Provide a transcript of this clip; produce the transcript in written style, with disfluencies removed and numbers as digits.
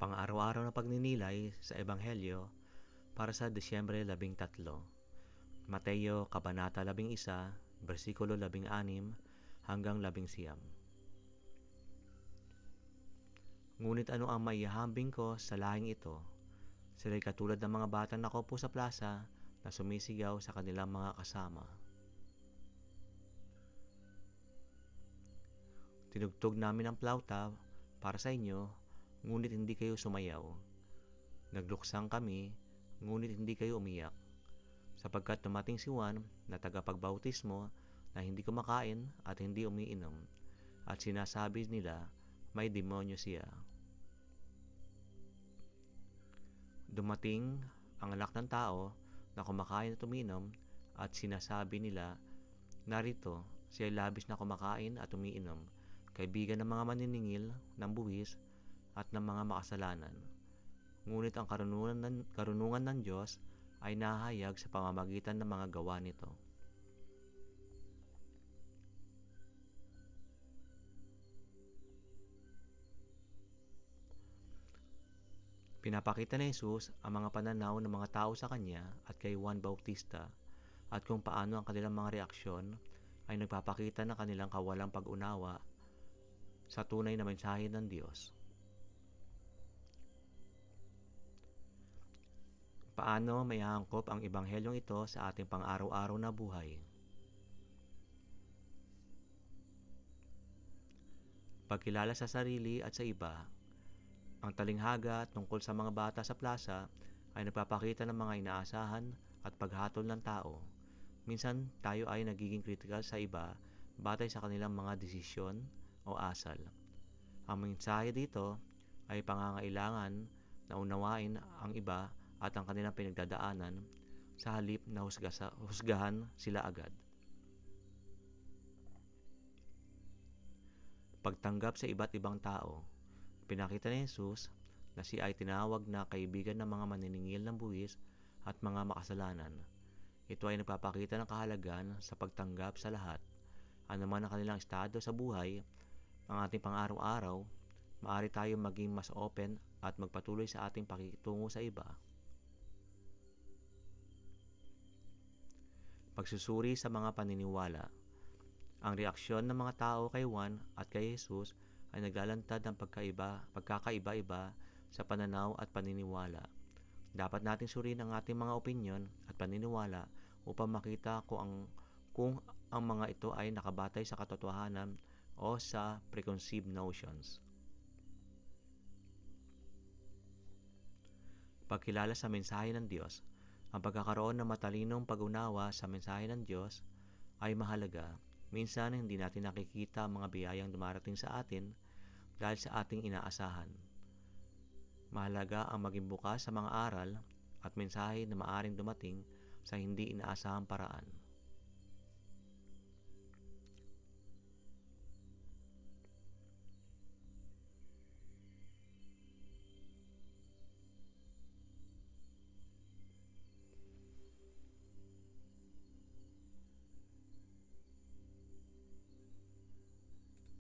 Pang-araw-araw na pagninilay sa Ebanghelyo para sa Disyembre 13. Mateo, Kabanata 11, versikulo 16 hanggang 19. Ngunit ano ang maihahambing ko sa lahing ito? Sila'y katulad ng mga batang nakaupo sa plaza na sumisigaw sa kanilang mga kasama. Tinugtog namin ang plauta para sa inyo, ngunit hindi kayo sumayaw. Nagluksang kami, ngunit hindi kayo umiyak. Sapagkat dumating si Juan na tagapagbautismo na hindi kumakain at hindi umiinom, at sinasabi nila may demonyo siya. Dumating ang anak ng tao na kumakain at umiinom, at sinasabi nila, narito, siya ay labis na kumakain at umiinom, kaibigan ng mga maniningil, ng buwis, at ng mga makasalanan. Ngunit ang karunungan ng Diyos ay nahayag sa pamamagitan ng mga gawa nito. Pinapakita ni Jesus ang mga pananaw ng mga tao sa kanya at kay Juan Bautista, at kung paano ang kanilang mga reaksyon ay nagpapakita ng kanilang kawalang pag-unawa sa tunay na mensahe ng Diyos. Paano may hangkop ang ebanghelyong ito sa ating pang-araw-araw na buhay? Pagkilala sa sarili at sa iba. Ang talinghaga tungkol sa mga bata sa plaza ay nagpapakita ng mga inaasahan at paghatol ng tao. Minsan tayo ay nagiging kritikal sa iba batay sa kanilang mga desisyon o asal. Ang mensahe dito ay pangangailangan na unawain ang iba at ang kanilang pinagdadaanan sa halip na husgahan sila agad. Pagtanggap sa iba't ibang tao. Pinakita ni Jesus na siya ay tinawag na kaibigan ng mga maniningil ng buwis at mga makasalanan. Ito ay nagpapakita ng kahalagan sa pagtanggap sa lahat, anuman ang kanilang estado sa buhay. Ang ating pang-araw-araw, maaari tayong maging mas open at magpatuloy sa ating pakikitungo sa iba. Pagsusuri sa mga paniniwala. Ang reaksyon ng mga tao kay Juan at kay Jesus ay naglalantad ng pagkakaiba-iba sa pananaw at paniniwala. Dapat natin suriin ang ating mga opinyon at paniniwala upang makita kung ang mga ito ay nakabatay sa katotohanan o sa preconceived notions. Pagkilala sa mensahe ng Diyos. Ang pagkakaroon ng matalinong pag-unawa sa mensahe ng Diyos ay mahalaga. Minsan hindi natin nakikita ang mga biyayang dumarating sa atin dahil sa ating inaasahan. Mahalaga ang maging bukas sa mga aral at mensahe na maaring dumating sa hindi inaasahang paraan.